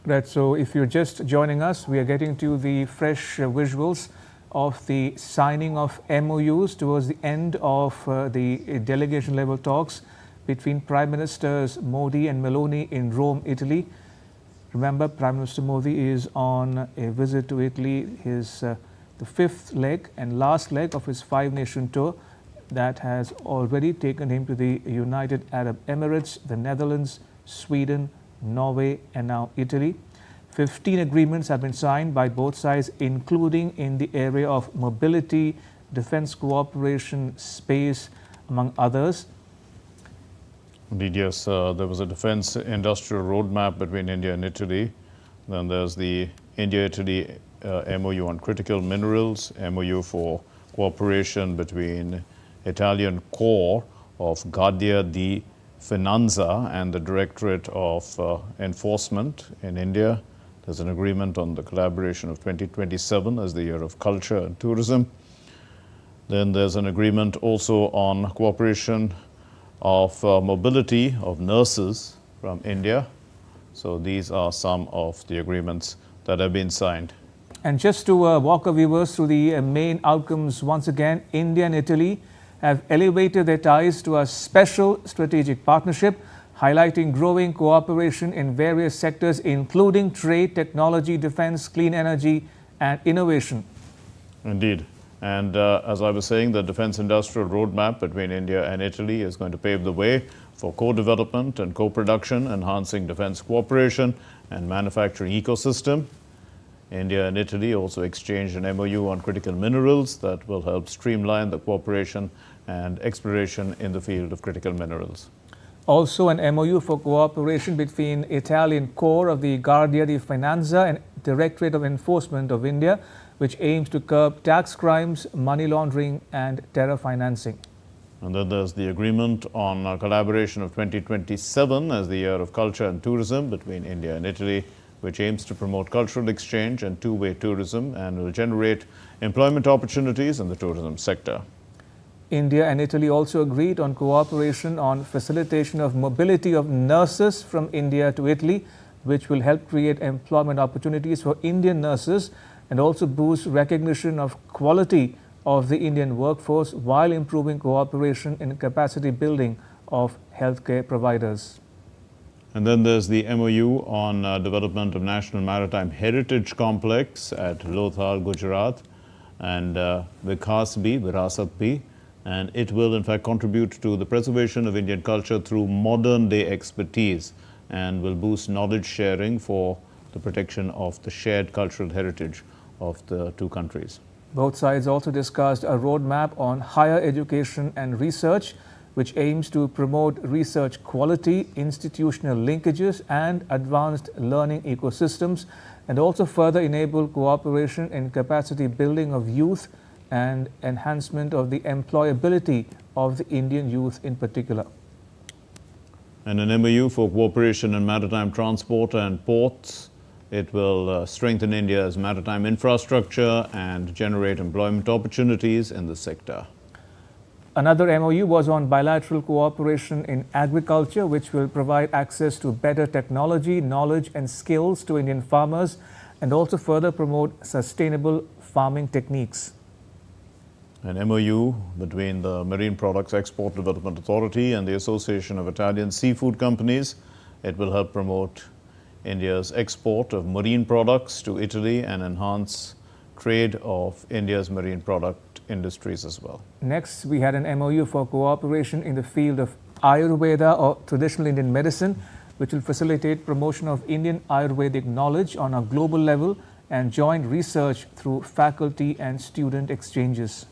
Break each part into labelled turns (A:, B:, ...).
A: Right, so if you're just joining us, we are getting to the fresh visuals of the signing of MoUs towards the end of the delegation level talks between Prime Ministers Modi and Meloni in Rome, Italy. Remember, Prime Minister Modi is on a visit to Italy, the fifth leg and last leg of his five-nation tour that has already taken him to the United Arab Emirates, the Netherlands, Sweden, Norway and now Italy. 15 agreements have been signed by both sides, including in the area of mobility, defense cooperation, space, among others.
B: Indeed, yes. There was a defense industrial roadmap between India and Italy. Then there's the India-Italy MoU on critical minerals, MoU for cooperation between Italian core of Guardia di Finanza and the Directorate of Enforcement in India. There's an agreement on the collaboration of 2027 as the year of culture and tourism. Then there's an agreement also on cooperation of mobility of nurses from India. So these are some of the agreements that have been signed.
A: And just to walk our viewers through the main outcomes once again, India and Italy have elevated their ties to a special strategic partnership, highlighting growing cooperation in various sectors, including trade, technology, defense, clean energy, and innovation.
B: Indeed. And as I was saying, the defense industrial roadmap between India and Italy is going to pave the way for co-development and co-production, enhancing defense cooperation and manufacturing ecosystem. India and Italy also exchanged an MoU on critical minerals that will help streamline the cooperation and exploration in the field of critical minerals.
A: Also an MoU for cooperation between Italian core of the Guardia di Finanza and Directorate of Enforcement of India, which aims to curb tax crimes, money laundering and terror financing.
B: And then there's the agreement on collaboration of 2027 as the year of culture and tourism between India and Italy, which aims to promote cultural exchange and two-way tourism and will generate employment opportunities in the tourism sector.
A: India and Italy also agreed on cooperation on facilitation of mobility of nurses from India to Italy, which will help create employment opportunities for Indian nurses and also boost recognition of quality of the Indian workforce while improving cooperation in capacity building of healthcare providers.
B: And then there's the MoU on development of National Maritime Heritage Complex at Lothal, Gujarat, and Vikas Bhi, Virasat Bhi. And it will in fact contribute to the preservation of Indian culture through modern day expertise and will boost knowledge sharing for the protection of the shared cultural heritage of the two countries.
A: Both sides also discussed a roadmap on higher education and research, which aims to promote research quality, institutional linkages and advanced learning ecosystems, and also further enable cooperation in capacity building of youth and enhancement of the employability of the Indian youth in particular.
B: And an MoU for cooperation in maritime transport and ports. It will strengthen India's maritime infrastructure and generate employment opportunities in the sector.
A: Another MoU was on bilateral cooperation in agriculture, which will provide access to better technology, knowledge and skills to Indian farmers and also further promote sustainable farming techniques.
B: An MoU between the Marine Products Export Development Authority and the Association of Italian Seafood Companies. It will help promote India's export of marine products to Italy and enhance trade of India's marine product industries as well.
A: Next, we had an MoU for cooperation in the field of Ayurveda or traditional Indian medicine, which will facilitate promotion of Indian Ayurvedic knowledge on a global level and joint research through faculty and student exchanges.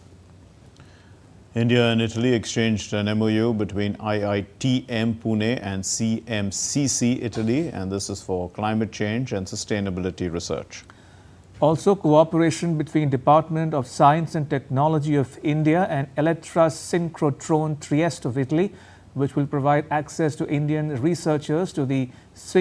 B: India and Italy exchanged an MoU between IITM Pune and CMCC Italy, and this is for climate change and sustainability research.
A: Also, cooperation between Department of Science and Technology of India and Elettra Synchrotron Trieste of Italy, which will provide access to Indian researchers to the